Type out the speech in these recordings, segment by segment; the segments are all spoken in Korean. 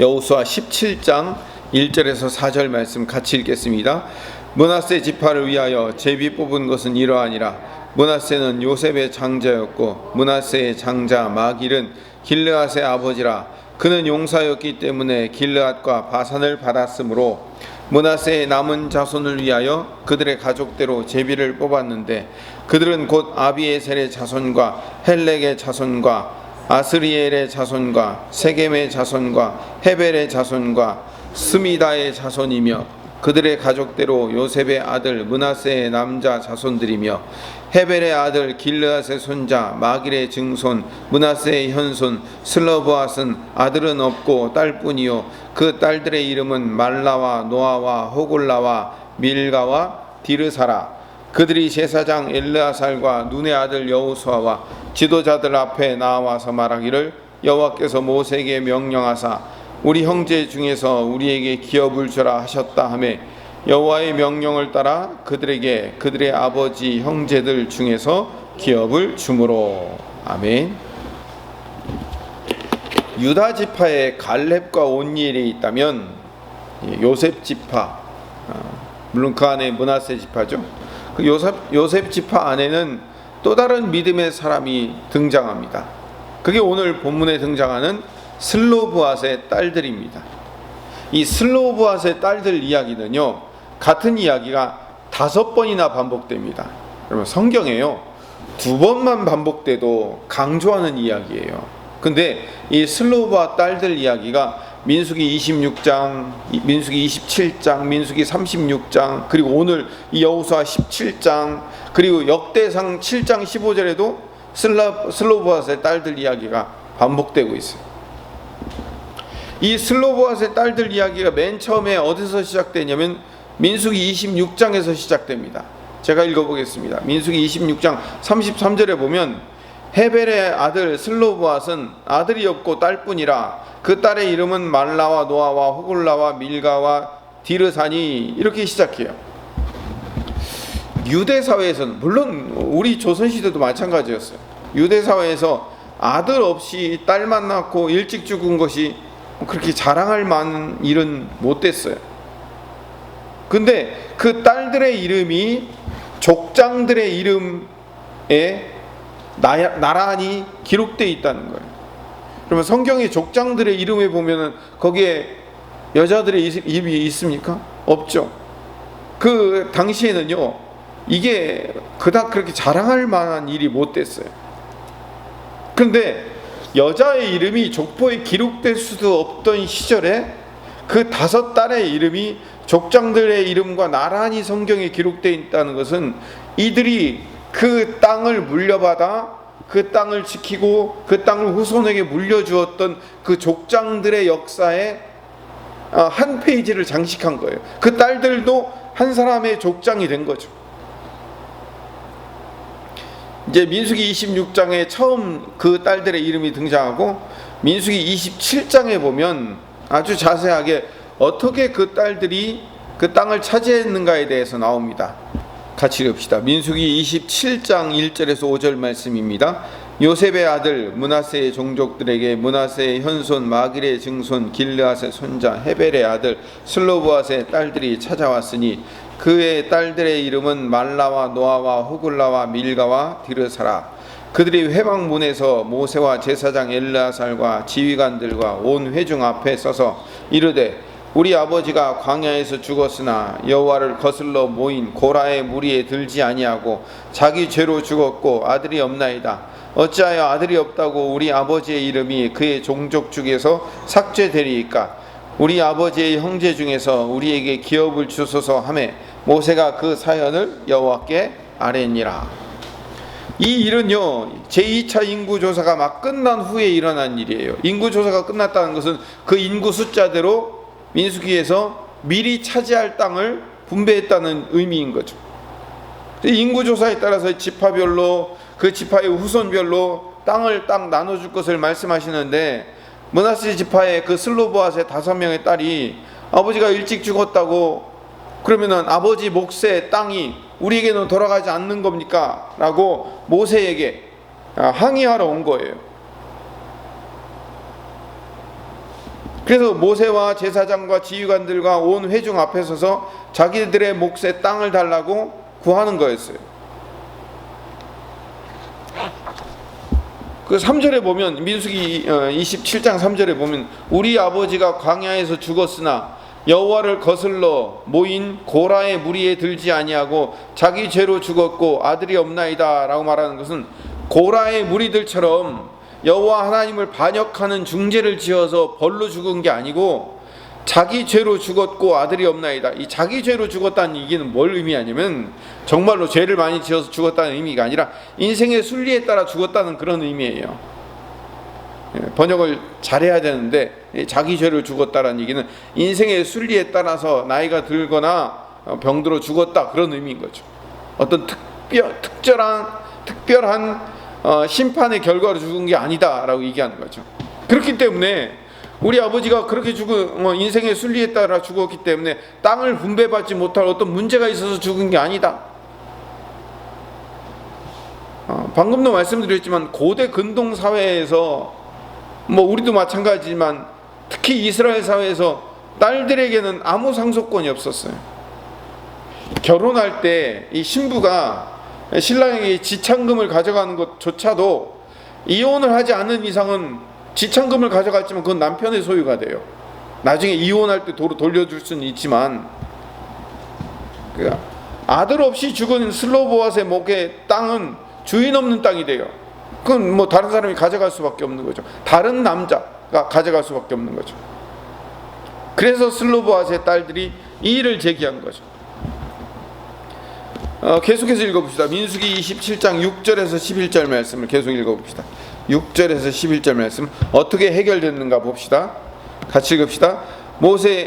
여호수아 17장 1절에서 4절 말씀 같이 읽겠습니다. 므낫세 지파를 위하여 제비 뽑은 것은 이러하니라. 므낫세는 요셉의 장자였고 므낫세의 장자 마길은 길르앗의 아버지라. 그는 용사였기 때문에 길르앗과 바산을 받았으므로 므낫세의 남은 자손을 위하여 그들의 가족대로 제비를 뽑았는데 그들은 곧 아비에셀의 자손과 헬렉의 자손과 아스리엘의 자손과 세겜의 자손과 헤벨의 자손과 스미다의 자손이며 그들의 가족대로 요셉의 아들 므낫세의 남자 자손들이며 헤벨의 아들 길르앗의 손자 마길의 증손 므낫세의 현손 슬로브앗은 아들은 없고 딸뿐이요 그 딸들의 이름은 말라와 노아와 호골라와 밀가와 디르사라. 그들이 제사장 엘르아살과 눈의 아들 여호수아와 지도자들 앞에 나와서 말하기를 여호와께서 모세에게 명령하사 우리 형제 중에서 우리에게 기업을 주라 하셨다 하매 여호와의 명령을 따라 그들에게 그들의 아버지 형제들 중에서 기업을 주므로. 아멘. 유다 지파에 갈렙과 온니엘이 있다면 요셉 지파, 물론 그 안에 므낫세 지파죠. 그 요셉 지파 안에는 또 다른 믿음의 사람이 등장합니다. 그게 오늘 본문에 등장하는 슬로브앗의 딸들입니다. 이 슬로브앗의 딸들 이야기는요, 같은 이야기가 5번이나 반복됩니다. 그러면 성경에요 2번만 반복돼도 강조하는 이야기예요. 근데 이 슬로브앗 딸들 이야기가 민수기 26장, 민수기 27장, 민수기 36장, 그리고 오늘 이 여호수아 17장, 그리고 역대상 7장 15절에도 슬로브앗의 딸들 이야기가 반복되고 있어요. 이 슬로브앗의 딸들 이야기가 맨 처음에 어디서 시작되냐면 민수기 26장에서 시작됩니다. 제가 읽어보겠습니다. 민수기 26장 33절에 보면 헤벨의 아들 슬로브앗은 아들이 없고 딸뿐이라. 그 딸의 이름은 말라와 노아와 호골라와 밀가와 디르사니. 이렇게 시작해요. 유대 사회에서는, 물론 우리 조선시대도 마찬가지였어요. 유대 사회에서 아들 없이 딸만 낳고 일찍 죽은 것이 그렇게 자랑할 만한 일은 못 됐어요. 근데 그 딸들의 이름이 족장들의 이름에 나란히 기록되어 있다는 거예요. 그러면 성경의 족장들의 이름에 보면은 거기에 여자들의 이름이 있습니까? 없죠. 그 당시에는요, 이게 그닥 그렇게 자랑할 만한 일이 못 됐어요. 그런데 여자의 이름이 족보에 기록될 수도 없던 시절에 그 5딸의 이름이 족장들의 이름과 나란히 성경에 기록되어 있다는 것은 이들이 그 땅을 물려받아 그 땅을 지키고 그 땅을 후손에게 물려주었던 그 족장들의 역사에 한 페이지를 장식한 거예요. 그 딸들도 한 사람의 족장이 된 거죠. 이제 민수기 26장에 처음 그 딸들의 이름이 등장하고 민수기 27장에 보면 아주 자세하게 어떻게 그 딸들이 그 땅을 차지했는가에 대해서 나옵니다. 같이 읽읍시다. 민수기 27장 1절에서 5절 말씀입니다. 요셉의 아들 므낫세의 종족들에게 므낫세의 현손 마길의 증손 길르앗의 손자 헤벨의 아들 슬로브앗의 딸들이 찾아왔으니 그의 딸들의 이름은 말라와 노아와 호글라와 밀가와 디르사라. 그들이 회막문에서 모세와 제사장 엘르아살과 지휘관들과 온 회중 앞에 서서 이르되 우리 아버지가 광야에서 죽었으나 여호와를 거슬러 모인 고라의 무리에 들지 아니하고 자기 죄로 죽었고 아들이 없나이다. 어찌하여 아들이 없다고 우리 아버지의 이름이 그의 종족 중에서 삭제되리이까? 우리 아버지의 형제 중에서 우리에게 기업을 주소서 하매 모세가 그 사연을 여호와께 아뢰니라. 이 일은요, 제2차 인구조사가 막 끝난 후에 일어난 일이에요. 인구조사가 끝났다는 것은 그 인구 숫자대로 민수기에서 미리 차지할 땅을 분배했다는 의미인 거죠. 인구조사에 따라서 지파별로 그 지파의 후손별로 땅을 딱 나눠줄 것을 말씀하시는데 므낫세 지파의 그 슬로브앗의 5명의 딸이 아버지가 일찍 죽었다고 그러면은 아버지 몫의 땅이 우리에게는 돌아가지 않는 겁니까? 라고 모세에게 항의하러 온 거예요. 그래서 모세와 제사장과 지휘관들과 온 회중 앞에 서서 자기들의 몫의 땅을 달라고 구하는 거였어요. 그 3절에 보면, 민수기 27장 3절에 보면, 우리 아버지가 광야에서 죽었으나 여호와를 거슬러 모인 고라의 무리에 들지 아니하고 자기 죄로 죽었고 아들이 없나이다 라고 말하는 것은, 고라의 무리들처럼 여호와 하나님을 반역하는 중죄를 지어서 벌로 죽은 게 아니고 자기 죄로 죽었고 아들이 없나이다. 이 자기 죄로 죽었다는 얘기는 뭘 의미하냐면, 정말로 죄를 많이 지어서 죽었다는 의미가 아니라 인생의 순리에 따라 죽었다는 그런 의미예요. 번역을 잘해야 되는데, 자기 죄로 죽었다는 얘기는 인생의 순리에 따라서 나이가 들거나 병들어 죽었다, 그런 의미인 거죠. 어떤 특별한 심판의 결과로 죽은 게 아니다 라고 얘기하는 거죠. 그렇기 때문에 우리 아버지가 그렇게 인생의 순리에 따라 죽었기 때문에 땅을 분배받지 못할 어떤 문제가 있어서 죽은 게 아니다. 방금도 말씀드렸지만 고대 근동 사회에서, 우리도 마찬가지지만 특히 이스라엘 사회에서 딸들에게는 아무 상속권이 없었어요. 결혼할 때 이 신부가 신랑에게 지참금을 가져가는 것조차도 이혼을 하지 않는 이상은 지참금을 가져갔지만 그건 남편의 소유가 돼요. 나중에 이혼할 때 도로 돌려줄 수는 있지만, 그러니까 아들 없이 죽은 슬로보아스의 목의 땅은 주인 없는 땅이 돼요. 그건 다른 사람이 가져갈 수밖에 없는 거죠. 다른 남자가 가져갈 수밖에 없는 거죠. 그래서 슬로보아스의 딸들이 이 일을 제기한 거죠. 계속해서 읽어봅시다. 민수기 27장 6절에서 11절 말씀을 계속 읽어봅시다. 6절에서 11절 말씀 어떻게 해결됐는가 봅시다. 같이 읽읍시다.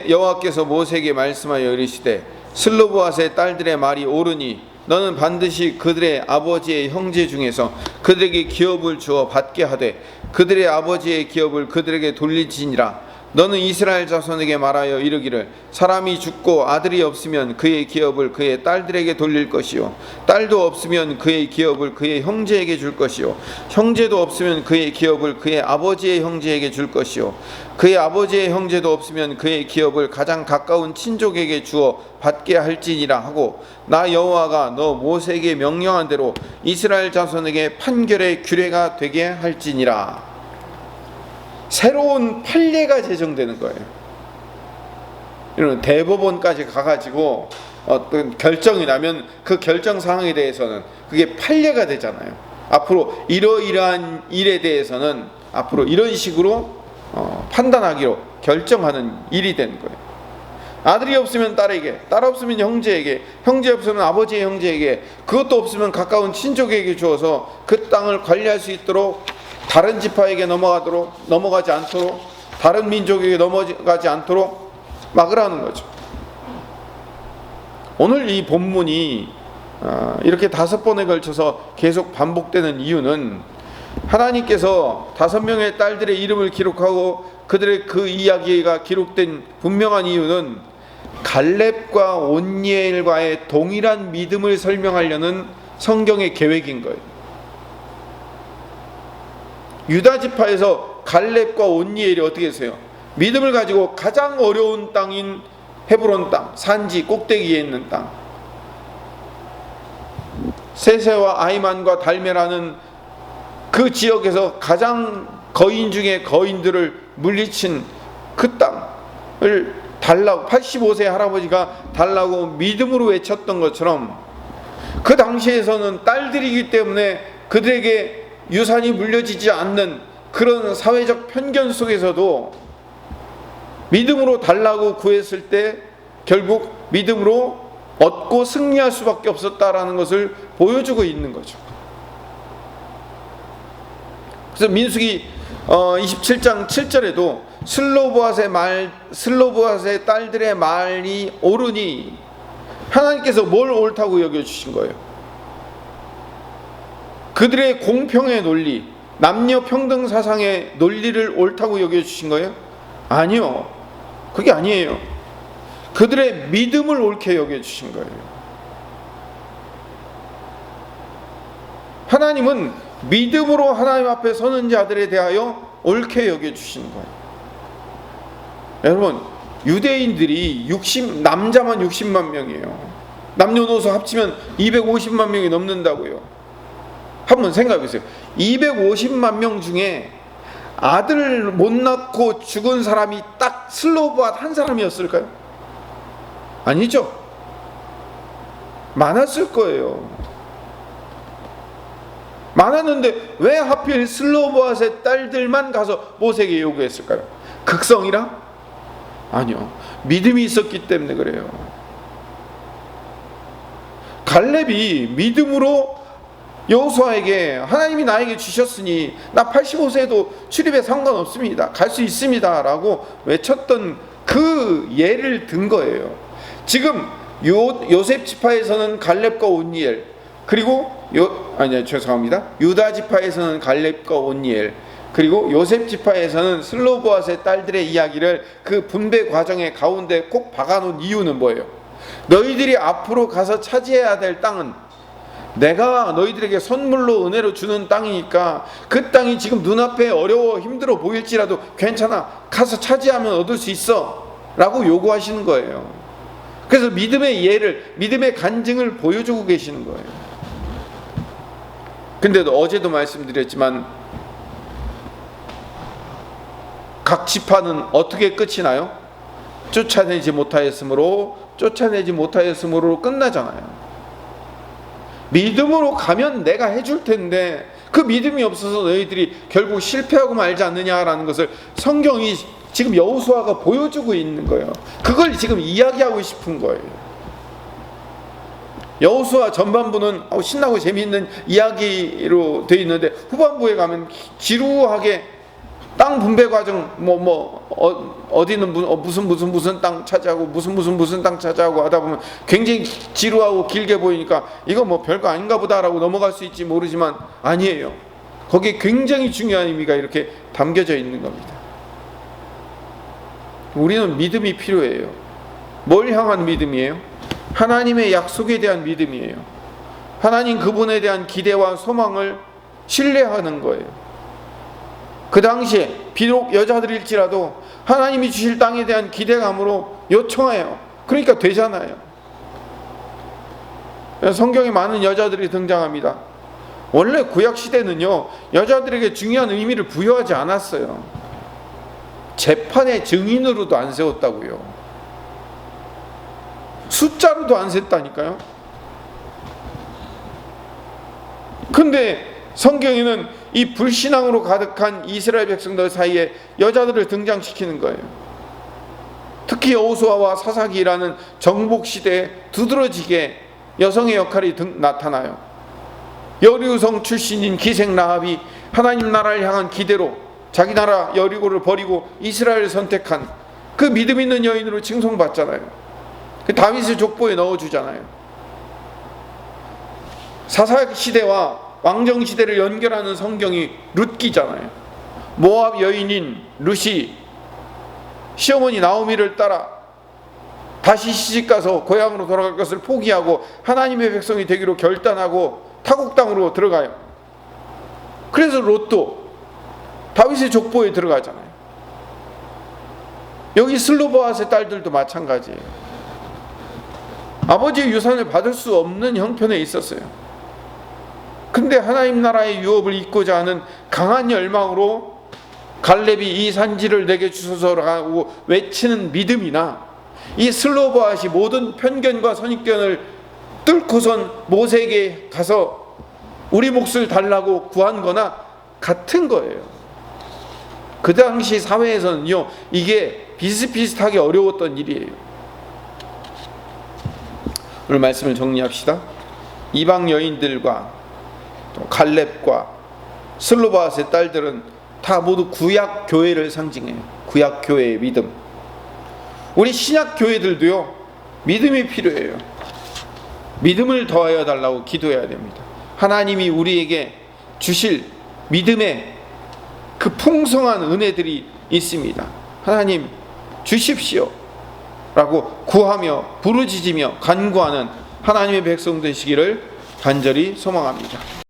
여호와께서 모세에게 말씀하여 이르시되, 슬로보아스의 딸들의 말이 옳으니 너는 반드시 그들의 아버지의 형제 중에서 그들에게 기업을 주어 받게 하되 그들의 아버지의 기업을 그들에게 돌리지니라. 너는 이스라엘 자손에게 말하여 이르기를, 사람이 죽고 아들이 없으면 그의 기업을 그의 딸들에게 돌릴 것이요, 딸도 없으면 그의 기업을 그의 형제에게 줄 것이요, 형제도 없으면 그의 기업을 그의 아버지의 형제에게 줄 것이요, 그의 아버지의 형제도 없으면 그의 기업을 가장 가까운 친족에게 주어 받게 할지니라 하고, 나 여호와가 너 모세에게 명령한 대로 이스라엘 자손에게 판결의 규례가 되게 할지니라. 새로운 판례가 제정되는 거예요. 이런 대법원까지 가가지고 어떤 결정이 나면 그 결정 사항에 대해서는 그게 판례가 되잖아요. 앞으로 이러이러한 일에 대해서는 앞으로 이런 식으로 판단하기로 결정하는 일이 되는 거예요. 아들이 없으면 딸에게, 딸 없으면 형제에게, 형제 없으면 아버지의 형제에게, 그것도 없으면 가까운 친족에게 주어서 그 땅을 관리할 수 있도록, 다른 지파에게 넘어가지 않도록, 다른 민족에게 넘어가지 않도록 막으라는 거죠. 오늘 이 본문이 이렇게 5번에 걸쳐서 계속 반복되는 이유는, 하나님께서 5명의 딸들의 이름을 기록하고 그들의 그 이야기가 기록된 분명한 이유는 갈렙과 온니엘과의 동일한 믿음을 설명하려는 성경의 계획인 거예요. 유다 지파에서 갈렙과 온니엘이 어떻게 했어요? 믿음을 가지고 가장 어려운 땅인 헤브론 땅, 산지 꼭대기에 있는 땅, 세세와 아이만과 달메라는 그 지역에서 가장 거인 중에 거인들을 물리친 그 땅을 달라고, 85세 할아버지가 달라고 믿음으로 외쳤던 것처럼, 그 당시에서는 딸들이기 때문에 그들에게 유산이 물려지지 않는 그런 사회적 편견 속에서도 믿음으로 달라고 구했을 때 결국 믿음으로 얻고 승리할 수밖에 없었다라는 것을 보여주고 있는 거죠. 그래서 민수기 27장 7절에도 슬로보아스의 딸들의 말이 옳으니, 하나님께서 뭘 옳다고 여겨주신 거예요? 그들의 공평의 논리, 남녀 평등 사상의 논리를 옳다고 여겨주신 거예요? 아니요, 그게 아니에요. 그들의 믿음을 옳게 여겨주신 거예요. 하나님은 믿음으로 하나님 앞에 서는 자들에 대하여 옳게 여겨주시는 거예요. 여러분, 유대인들이 남자만 60만 명이에요. 남녀노소 합치면 250만 명이 넘는다고요. 한번 생각해 보세요. 250만 명 중에 아들 못 낳고 죽은 사람이 딱 슬로브앗 한 사람이었을까요? 아니죠. 많았을 거예요. 많았는데 왜 하필 슬로브앗의 딸들만 가서 모세에게 요구했을까요? 극성이라? 아니요. 믿음이 있었기 때문에 그래요. 갈렙이 믿음으로 여호수아에게 하나님이 나에게 주셨으니 나 85세도 출입에 상관없습니다. 갈 수 있습니다. 라고 외쳤던 그 예를 든 거예요. 지금 요셉 지파에서는 갈렙과 온니엘, 그리고 유다 지파에서는 갈렙과 온니엘, 그리고 요셉 지파에서는 슬로보앗의 딸들의 이야기를 그 분배 과정의 가운데 꼭 박아놓은 이유는 뭐예요? 너희들이 앞으로 가서 차지해야 될 땅은 내가 너희들에게 선물로 은혜로 주는 땅이니까 그 땅이 지금 눈앞에 어려워 힘들어 보일지라도 괜찮아, 가서 차지하면 얻을 수 있어 라고 요구하시는 거예요. 그래서 믿음의 예를, 믿음의 간증을 보여주고 계시는 거예요. 근데도 어제도 말씀드렸지만 각 지파는 어떻게 끝이 나요? 쫓아내지 못하였으므로 끝나잖아요. 믿음으로 가면 내가 해줄 텐데 그 믿음이 없어서 너희들이 결국 실패하고 말지 않느냐라는 것을 성경이 지금 여호수아가 보여주고 있는 거예요. 그걸 지금 이야기하고 싶은 거예요. 여호수아 전반부는 신나고 재미있는 이야기로 되어 있는데 후반부에 가면 지루하게 땅 분배 과정 어디는 무슨 땅 차지하고 무슨 땅 차지하고 하다 보면 굉장히 지루하고 길게 보이니까 이거 뭐 별거 아닌가 보다라고 넘어갈 수 있지 모르지만 아니에요. 거기에 굉장히 중요한 의미가 이렇게 담겨져 있는 겁니다. 우리는 믿음이 필요해요. 뭘 향한 믿음이에요? 하나님의 약속에 대한 믿음이에요. 하나님 그분에 대한 기대와 소망을 신뢰하는 거예요. 그 당시에 비록 여자들일지라도 하나님이 주실 땅에 대한 기대감으로 요청해요. 그러니까 되잖아요. 성경에 많은 여자들이 등장합니다. 원래 구약시대는요, 여자들에게 중요한 의미를 부여하지 않았어요. 재판의 증인으로도 안 세웠다고요. 숫자로도 안 셌다니까요. 근데 성경에는 이 불신앙으로 가득한 이스라엘 백성들 사이에 여자들을 등장시키는 거예요. 특히 여호수아와 사사기라는 정복시대에 두드러지게 여성의 역할이 나타나요. 여리고성 출신인 기생 라합이 하나님 나라를 향한 기대로 자기 나라 여리고를 버리고 이스라엘을 선택한 그 믿음 있는 여인으로 칭송받잖아요. 그 다윗의 족보에 넣어주잖아요. 사사시대와 왕정시대를 연결하는 성경이 룻기잖아요. 모압 여인인 룻이 시어머니 나오미를 따라 다시 시집가서 고향으로 돌아갈 것을 포기하고 하나님의 백성이 되기로 결단하고 타국 땅으로 들어가요. 그래서 롯도 다윗의 족보에 들어가잖아요. 여기 슬로보앗의 딸들도 마찬가지예요. 아버지의 유산을 받을 수 없는 형편에 있었어요. 근데 하나님 나라의 유업을 잇고자 하는 강한 열망으로 갈렙이 이 산지를 내게 주소서라고 외치는 믿음이나 이 슬로보앗이 모든 편견과 선입견을 뚫고선 모세에게 가서 우리 몫을 달라고 구한 거나 같은 거예요. 그 당시 사회에서는요, 이게 비슷비슷하게 어려웠던 일이에요. 오늘 말씀을 정리합시다. 이방 여인들과 또 갈렙과 슬로바앗의 딸들은 다 모두 구약 교회를 상징해요. 구약 교회의 믿음. 우리 신약 교회들도요, 믿음이 필요해요. 믿음을 더하여 달라고 기도해야 됩니다. 하나님이 우리에게 주실 믿음의 그 풍성한 은혜들이 있습니다. 하나님 주십시오 라고 구하며 부르짖으며 간구하는 하나님의 백성 되시기를 간절히 소망합니다.